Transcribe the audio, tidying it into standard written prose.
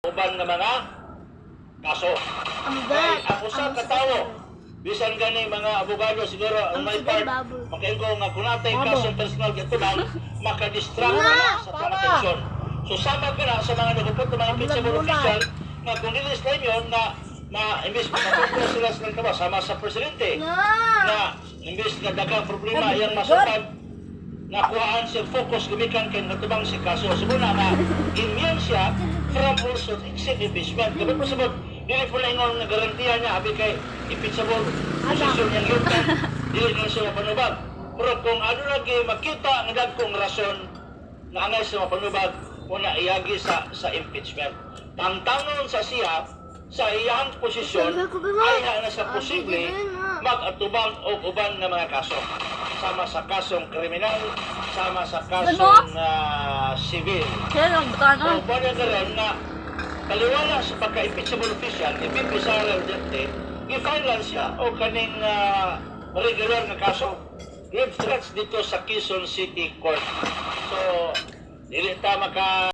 uban nga mga kaso. Kay ang usa ka tawo bisan gani mga abogado siguro ang may part makaingo nga kung natay kaso personal gito lang makadistract na sa atensyon. So sama ka na sa mga nagupot mga impeachable official na kung release na yun na imbes makapunta sila sa nagkaba sama sa presidente na imbes na dagang problema yung masupad nakuhaan siya focus gumikan kay natubang si kaso. Subuna na immune siya from also exit impeachment. Kapag po sabot, dili po na ingon na garantiya niya abi kay impeachable posisyon niyang yun dili na siya mapanubag. Pero kung ano lagi makita ng dagkong rason na angay siya mapanubag muna iyagi sa impeachment. Tangtangon sa siya sa iyang posisyon ay na sa posible mag-atubang o uban ng mga kaso. Sama sa kasong kriminal, sama sa kasong civil. O ba na rin na kaliwala sa pagka-impeachable official, ipimpisara dito, i-final siya o kaning regular na kaso. Grave threats dito sa Quezon City Court. So, dili ta maka